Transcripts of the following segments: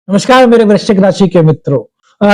नमस्कार मेरे वृश्चिक राशि के मित्रों।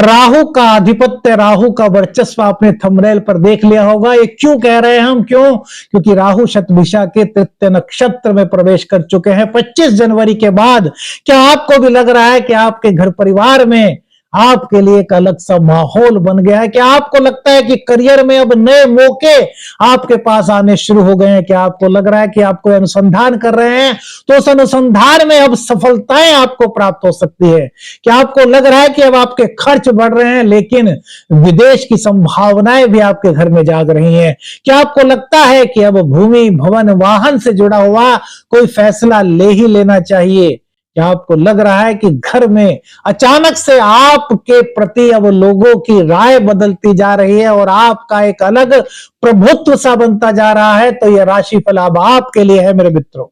राहु का आधिपत्य, राहु का वर्चस्व आपने थंबनेल पर देख लिया होगा। ये क्यों कह रहे हैं हम? क्योंकि राहु शतभिषा के तृतीय नक्षत्र में प्रवेश कर चुके हैं 25 जनवरी के बाद। क्या आपको भी लग रहा है कि आपके घर परिवार में आपके लिए एक अलग सा माहौल बन गया है? क्या आपको लगता है कि करियर में अब नए मौके आपके पास आने शुरू हो गए हैं? क्या आपको लग रहा है कि आप कोई अनुसंधान कर रहे हैं तो उस अनुसंधान में अब सफलताएं आपको प्राप्त हो सकती है? क्या आपको लग रहा है कि अब आपके खर्च बढ़ रहे हैं लेकिन विदेश की संभावनाएं भी आपके घर में जाग रही हैं? क्या आपको लगता है कि अब भूमि, भवन, वाहन से जुड़ा हुआ कोई फैसला ले ही लेना चाहिए? क्या आपको लग रहा है कि घर में अचानक से आपके प्रति अब लोगों की राय बदलती जा रही है और आपका एक अलग प्रभुत्व सा बनता जा रहा है? तो यह राशिफल अब आपके लिए है मेरे मित्रों।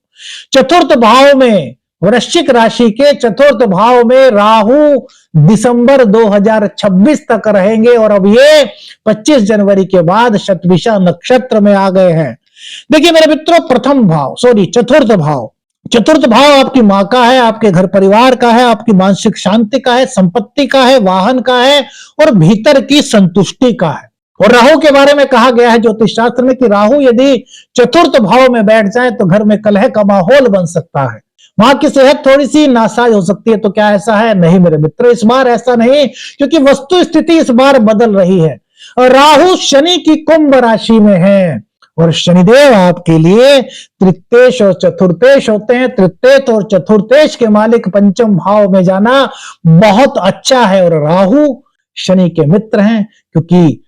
चतुर्थ भाव में, वृश्चिक राशि के चतुर्थ भाव में राहु दिसंबर 2026 तक रहेंगे और अब ये 25 जनवरी के बाद शतभिषा नक्षत्र में आ गए हैं। देखिए मेरे मित्रों, चतुर्थ भाव आपकी मां का है, आपके घर परिवार का है, आपकी मानसिक शांति का है, संपत्ति का है, वाहन का है और भीतर की संतुष्टि का है। और राहु के बारे में कहा गया है ज्योतिष शास्त्र में कि राहु यदि चतुर्थ भाव में बैठ जाए तो घर में कलह का माहौल बन सकता है, मां की सेहत थोड़ी सी नासाज हो सकती है। तो क्या ऐसा है? नहीं मेरे मित्र, इस बार ऐसा नहीं, क्योंकि वस्तु स्थिति इस बार बदल रही है। और राहु शनि की कुंभ राशि में है और शनिदेव आपके लिए तृतीयेश और चतुर्थेश होते हैं। तृतीय और चतुर्थेश के मालिक पंचम भाव में जाना बहुत अच्छा है और राहु शनि के मित्र हैं, क्योंकि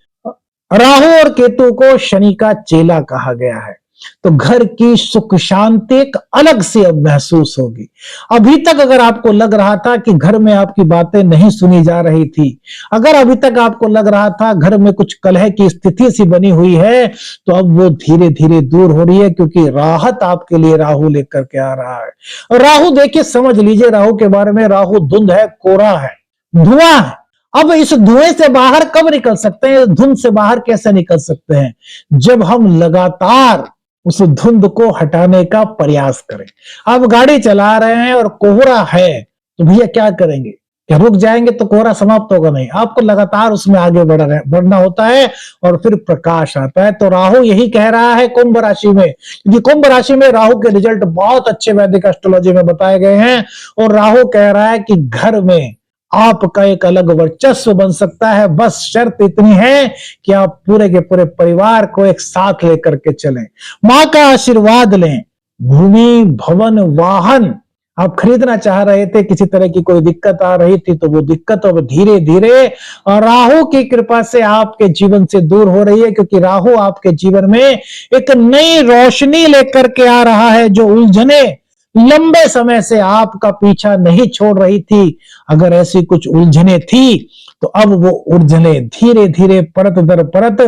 राहु और केतु को शनि का चेला कहा गया है। तो घर की सुख शांति एक अलग से अब महसूस होगी। अभी तक अगर आपको लग रहा था कि घर में आपकी बातें नहीं सुनी जा रही थी, अगर अभी तक आपको लग रहा था घर में कुछ कलह की स्थिति सी बनी हुई है, तो अब वो धीरे धीरे दूर हो रही है, क्योंकि राहत आपके लिए राहु लेकर के आ रहा है। और राहु देखिए, समझ लीजिए राहु के बारे में, राहु धुंध है, कोरा है, धुआं है। अब इस धुएं से बाहर कब निकल सकते हैं? धुंध से बाहर कैसे निकल सकते हैं? जब हम लगातार उस धुंध को हटाने का प्रयास करें। आप गाड़ी चला रहे हैं और कोहरा है, तो भैया क्या करेंगे? क्या रुक जाएंगे तो कोहरा समाप्त होगा? नहीं, आपको लगातार उसमें आगे बढ़ना होता है और फिर प्रकाश आता है। तो राहु यही कह रहा है कुंभ राशि में, क्योंकि कुंभ राशि में राहु के रिजल्ट बहुत अच्छे वैदिक एस्ट्रोलॉजी में बताए गए हैं। और राहु कह रहा है कि घर में आपका एक अलग वर्चस्व बन सकता है, बस शर्त इतनी है कि आप पूरे के पूरे परिवार को एक साथ लेकर के चलें, मां का आशीर्वाद लें। भूमि, भवन, वाहन आप खरीदना चाह रहे थे, किसी तरह की कोई दिक्कत आ रही थी, तो वो दिक्कत अब धीरे धीरे राहु की कृपा से आपके जीवन से दूर हो रही है, क्योंकि राहु आपके जीवन में एक नई रोशनी लेकर के आ रहा है। जो उलझने लंबे समय से आपका पीछा नहीं छोड़ रही थी, अगर ऐसी कुछ उलझने थी, तो अब वो उलझने धीरे धीरे परत दर परत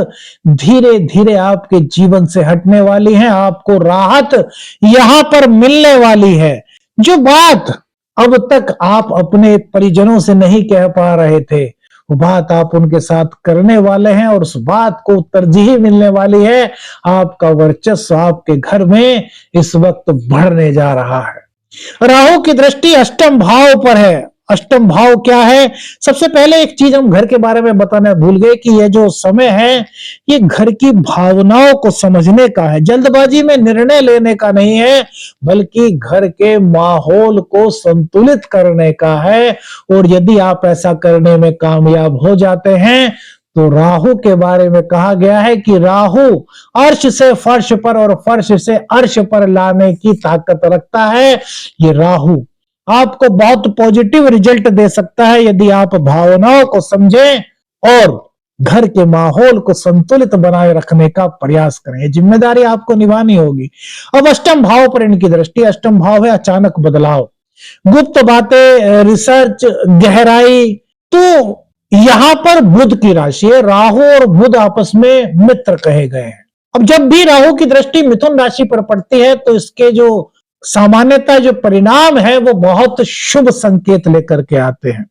धीरे धीरे आपके जीवन से हटने वाली हैं। आपको राहत यहां पर मिलने वाली है। जो बात अब तक आप अपने परिजनों से नहीं कह पा रहे थे, वो बात आप उनके साथ करने वाले हैं और उस बात को तरजीह मिलने वाली है। आपका वर्चस्व आपके घर में इस वक्त बढ़ने जा रहा है। राहु की दृष्टि अष्टम भाव पर है। अष्टम भाव क्या है? सबसे पहले एक चीज हम घर के बारे में बताना भूल गए कि यह जो समय है, ये घर की भावनाओं को समझने का है, जल्दबाजी में निर्णय लेने का नहीं है, बल्कि घर के माहौल को संतुलित करने का है। और यदि आप ऐसा करने में कामयाब हो जाते हैं, तो राहु के बारे में कहा गया है कि राहु अर्श से फर्श पर और फर्श से अर्श पर लाने की ताकत रखता है। ये राहु आपको बहुत पॉजिटिव रिजल्ट दे सकता है यदि आप भावनाओं को समझें और घर के माहौल को संतुलित बनाए रखने का प्रयास करें। ये जिम्मेदारी आपको निभानी होगी। अब अष्टम भाव पर इनकी दृष्टि, अष्टम भाव है अचानक बदलाव, गुप्त बातें, रिसर्च, गहराई। तो यहां पर बुध की राशि है, राहु और बुध आपस में मित्र कहे गए हैं। अब जब भी राहु की दृष्टि मिथुन राशि पर पड़ती है, तो इसके जो सामान्यतः जो परिणाम है वो बहुत शुभ संकेत लेकर के आते हैं।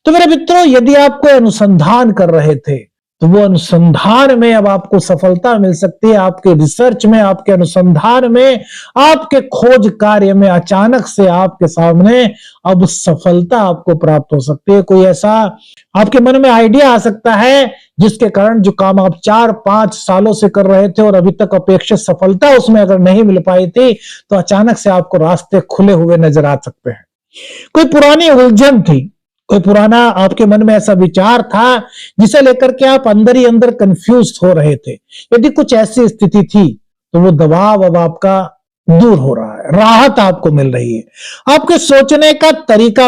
तो मेरे मित्रों, यदि आप कोई अनुसंधान कर रहे थे, तो वो अनुसंधान में अब आपको सफलता मिल सकती है, आपके रिसर्च में, आपके अनुसंधान में, आपके खोज कार्य में अचानक से आपके सामने अब सफलता आपको प्राप्त हो सकती है। कोई ऐसा आपके मन में आइडिया आ सकता है जिसके कारण जो काम आप 4-5 सालों से कर रहे थे और अभी तक अपेक्षित सफलता उसमें अगर नहीं मिल पाई थी, तो अचानक से आपको रास्ते खुले हुए नजर आ सकते हैं। कोई पुरानी उलझन थी, कोई पुराना आपके मन में ऐसा विचार था जिसे लेकर के आप अंदर ही अंदर कंफ्यूज हो रहे थे, यदि कुछ ऐसी स्थिति थी तो वो दबाव अब आपका दूर हो रहा है, राहत आपको मिल रही है, आपके सोचने का तरीका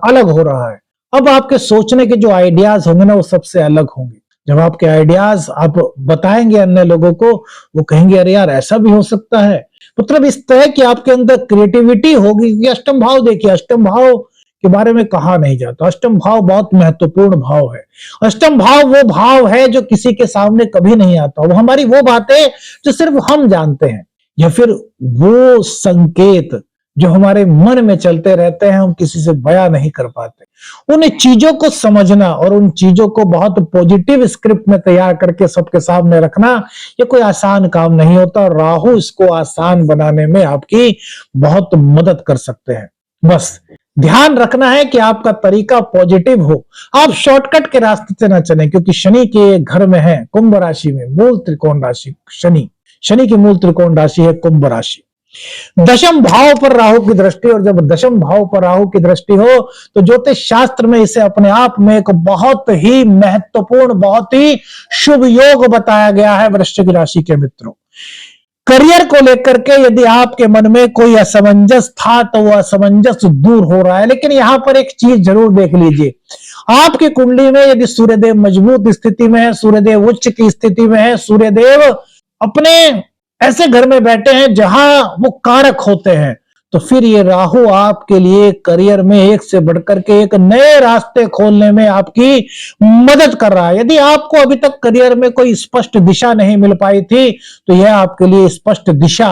अलग हो रहा है। अब आपके सोचने के जो आइडियाज होंगे ना वो सबसे अलग होंगे। जब आपके आइडियाज आप बताएंगे अन्य लोगों को, वो कहेंगे अरे यार ऐसा भी हो सकता है। मतलब इस तरह की आपके अंदर क्रिएटिविटी होगी। क्योंकि अष्टम भाव देखिए, अष्टम भाव के बारे में कहा नहीं जाता। अष्टम भाव बहुत महत्वपूर्ण भाव है। अष्टम भाव वो भाव है जो किसी के सामने कभी नहीं आता। वो हमारी वो बातें जो सिर्फ हम जानते हैं, या फिर वो संकेत जो हमारे मन में चलते रहते हैं, हम किसी से बयां नहीं कर पाते। उन चीजों को समझना और उन चीजों को बहुत पॉजिटिव स्क्रिप्ट में तैयार करके सबके सामने रखना, ये कोई आसान काम नहीं होता। राहु इसको आसान बनाने में आपकी बहुत मदद कर सकते हैं। बस ध्यान रखना है कि आपका तरीका पॉजिटिव हो, आप शॉर्टकट के रास्ते से ना चलें, क्योंकि शनि के घर में है कुंभ राशि में, मूल त्रिकोण राशि शनि की मूल त्रिकोण राशि है कुंभ राशि। दशम भाव पर राहु की दृष्टि, और जब दशम भाव पर राहु की दृष्टि हो तो ज्योतिष शास्त्र में इसे अपने आप में एक बहुत ही महत्वपूर्ण, बहुत ही शुभ योग बताया गया है। वृश्चिक राशि के मित्रों, करियर को लेकर के यदि आपके मन में कोई असमंजस था तो वह असमंजस दूर हो रहा है। लेकिन यहां पर एक चीज जरूर देख लीजिए, आपकी कुंडली में यदि सूर्यदेव मजबूत स्थिति में है, सूर्यदेव उच्च की स्थिति में है, सूर्यदेव अपने ऐसे घर में बैठे हैं जहां वो कारक होते हैं, तो फिर ये राहु आपके लिए करियर में एक से बढ़कर के एक नए रास्ते खोलने में आपकी मदद कर रहा है। यदि आपको अभी तक करियर में कोई स्पष्ट दिशा नहीं मिल पाई थी, तो यह आपके लिए स्पष्ट दिशा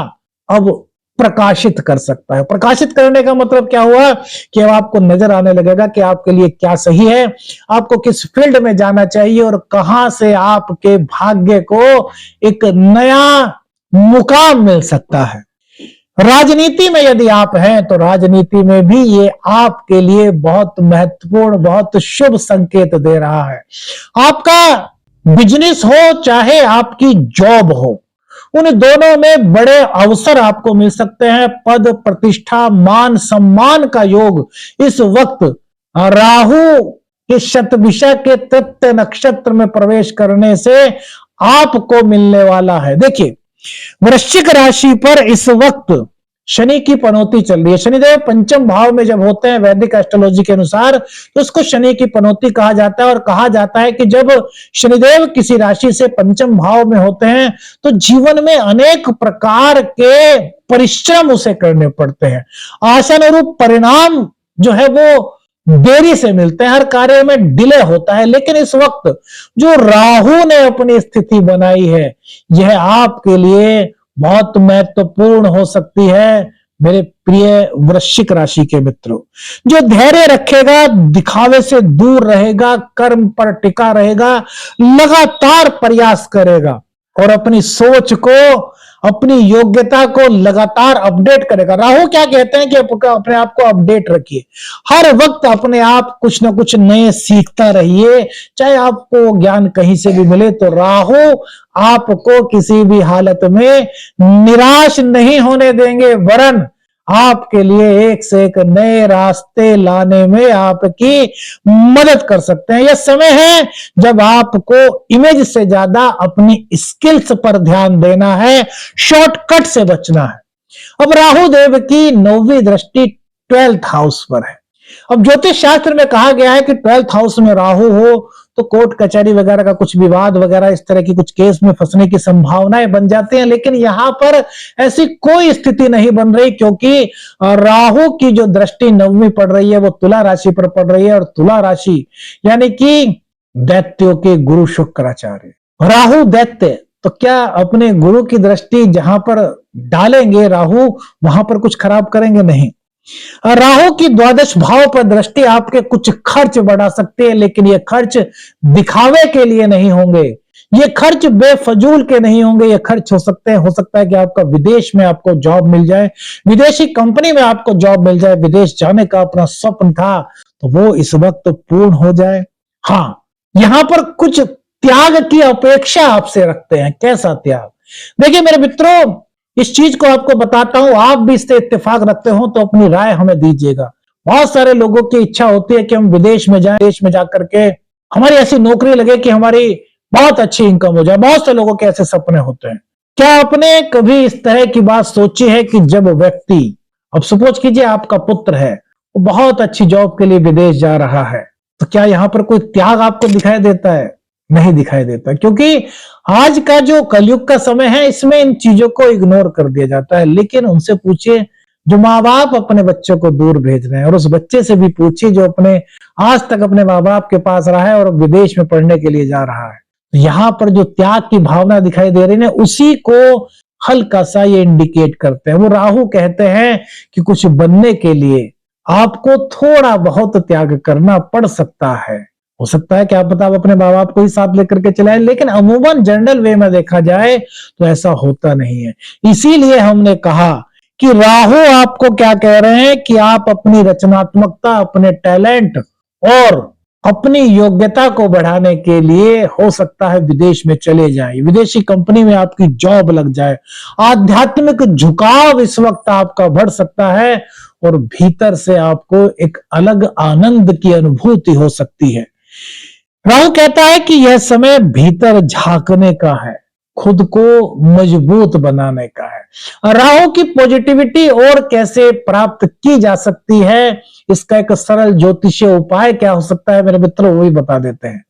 अब प्रकाशित कर सकता है। प्रकाशित करने का मतलब क्या हुआ कि अब आपको नजर आने लगेगा कि आपके लिए क्या सही है, आपको किस फील्ड में जाना चाहिए और कहां से आपके भाग्य को एक नया मुकाम मिल सकता है। राजनीति में यदि आप हैं तो राजनीति में भी ये आपके लिए बहुत महत्वपूर्ण, बहुत शुभ संकेत दे रहा है। आपका बिजनेस हो चाहे आपकी जॉब हो, उन दोनों में बड़े अवसर आपको मिल सकते हैं। पद प्रतिष्ठा मान सम्मान का योग इस वक्त राहु के शतभिषा के तृतीय नक्षत्र में प्रवेश करने से आपको मिलने वाला है। देखिए, वृश्चिक राशि पर इस वक्त शनि की पनौती चल रही है। शनिदेव पंचम भाव में जब होते हैं वैदिक एस्ट्रोलॉजी के अनुसार, तो उसको शनि की पनौती कहा जाता है। और कहा जाता है कि जब शनिदेव किसी राशि से पंचम भाव में होते हैं तो जीवन में अनेक प्रकार के परिश्रम उसे करने पड़ते हैं। आशानुरूप परिणाम जो है वो देरी से मिलते हैं, हर कार्य में डिले होता है। लेकिन इस वक्त जो राहु ने अपनी स्थिति बनाई है, यह आपके लिए बहुत महत्वपूर्ण हो सकती है। मेरे प्रिय वृश्चिक राशि के मित्रों, जो धैर्य रखेगा, दिखावे से दूर रहेगा, कर्म पर टिका रहेगा, लगातार प्रयास करेगा और अपनी सोच को, अपनी योग्यता को लगातार अपडेट करेगा। राहु क्या कहते हैं कि अपने आप को अपडेट रखिए, हर वक्त अपने आप कुछ ना कुछ नए सीखता रहिए, चाहे आपको ज्ञान कहीं से भी मिले। तो राहु आपको किसी भी हालत में निराश नहीं होने देंगे, वरन आपके लिए एक से एक नए रास्ते लाने में आपकी मदद कर सकते हैं। यह समय है जब आपको इमेज से ज्यादा अपनी स्किल्स पर ध्यान देना है, शॉर्टकट से बचना है। अब राहु देव की 9वीं दृष्टि 12th हाउस पर है। अब ज्योतिष शास्त्र में कहा गया है कि 12th हाउस में राहु हो तो कोर्ट कचहरी वगैरह का कुछ विवाद वगैरह, इस तरह की कुछ केस में फंसने की संभावनाएं बन जाती हैं। लेकिन यहां पर ऐसी कोई स्थिति नहीं बन रही, क्योंकि राहु की जो दृष्टि 9वीं पड़ रही है वो तुला राशि पर पड़ रही है। और तुला राशि यानी कि दैत्यों के गुरु शुक्राचार्य, राहु दैत्य, तो क्या अपने गुरु की दृष्टि जहां पर डालेंगे राहु, वहां पर कुछ खराब करेंगे? नहीं। राहु की द्वादश भाव पर दृष्टि आपके कुछ खर्च बढ़ा सकते हैं, लेकिन ये खर्च दिखावे के लिए नहीं होंगे, ये खर्च बेफजूल के नहीं होंगे। ये खर्च हो सकता है कि आपका विदेश में आपको जॉब मिल जाए, विदेशी कंपनी में आपको जॉब मिल जाए, विदेश जाने का अपना स्वप्न था तो वो इस वक्त पूर्ण हो जाए। हाँ, यहां पर कुछ त्याग की अपेक्षा आपसे रखते हैं। कैसा त्याग? देखिए मेरे मित्रों, इस चीज को आपको बताता हूं, आप भी इससे इत्तेफाक रखते हो तो अपनी राय हमें दीजिएगा। बहुत सारे लोगों की इच्छा होती है कि हम विदेश में जाएं, देश में जाकर के हमारी ऐसी नौकरी लगे कि हमारी बहुत अच्छी इनकम हो जाए। बहुत से लोगों के ऐसे सपने होते हैं। क्या आपने कभी इस तरह की बात सोची है कि जब व्यक्ति, अब सपोज कीजिए आपका पुत्र है, वो बहुत अच्छी जॉब के लिए विदेश जा रहा है, तो क्या यहां पर कोई त्याग आपको दिखाई देता है? नहीं दिखाई देता, क्योंकि आज का जो कलयुग का समय है इसमें इन चीजों को इग्नोर कर दिया जाता है। लेकिन उनसे पूछिए जो माँ बाप अपने बच्चों को दूर भेज रहे हैं, और उस बच्चे से भी पूछिए जो अपने आज तक अपने माँ बाप के पास रहा है और विदेश में पढ़ने के लिए जा रहा है। यहां पर जो त्याग की भावना दिखाई दे रही है, उसी को हल्का सा ये इंडिकेट करते हैं। वो राहु कहते हैं कि कुछ बनने के लिए आपको थोड़ा बहुत त्याग करना पड़ सकता है। हो सकता है कि आप पता अपने माँ बाप को ही साथ लेकर के चलाएं, लेकिन अमूमन जनरल वे में देखा जाए तो ऐसा होता नहीं है। इसीलिए हमने कहा कि राहु आपको क्या कह रहे हैं कि आप अपनी रचनात्मकता, अपने टैलेंट और अपनी योग्यता को बढ़ाने के लिए हो सकता है विदेश में चले जाएं, विदेशी कंपनी में आपकी जॉब लग जाए। आध्यात्मिक झुकाव इस वक्त आपका बढ़ सकता है और भीतर से आपको एक अलग आनंद की अनुभूति हो सकती है। राहु कहता है कि यह समय भीतर झांकने का है, खुद को मजबूत बनाने का है। राहु की पॉजिटिविटी और कैसे प्राप्त की जा सकती है, इसका एक सरल ज्योतिषीय उपाय क्या हो सकता है मेरे मित्रों, वो भी बता देते हैं।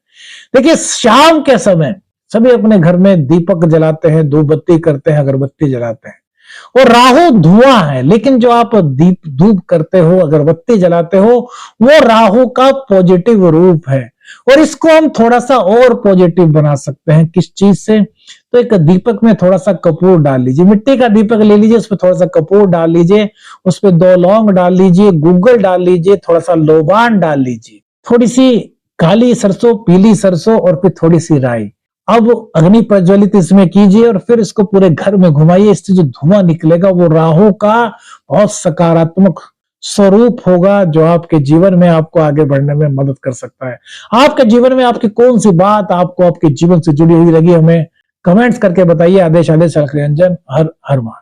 देखिए, शाम के समय सभी अपने घर में दीपक जलाते हैं, धूप बत्ती करते हैं, अगरबत्ती जलाते हैं। और राहु धुआं है, लेकिन जो आप दीप धूप करते हो, अगरबत्ती जलाते हो, वो राहु का पॉजिटिव रूप है। और इसको हम थोड़ा सा और पॉजिटिव बना सकते हैं। किस चीज से? तो एक दीपक में थोड़ा सा कपूर डाल लीजिए, मिट्टी का दीपक ले लीजिए, उसमें थोड़ा सा कपूर डाल लीजिए, उसमें 2 लौंग डाल लीजिए, गूगल डाल लीजिए, थोड़ा सा लोबान डाल लीजिए, थोड़ी सी काली सरसों, पीली सरसों और फिर थोड़ी सी राई। अब अग्नि प्रज्वलित इसमें कीजिए और फिर इसको पूरे घर में घुमाइए। इससे जो धुआं निकलेगा वो राहु का बहुत सकारात्मक स्वरूप होगा, जो आपके जीवन में आपको आगे बढ़ने में मदद कर सकता है। आपके जीवन में आपकी कौन सी बात आपको आपके जीवन से जुड़ी हुई लगी, हमें कमेंट्स करके बताइए। आदेश रंजन, हर हर महादेव।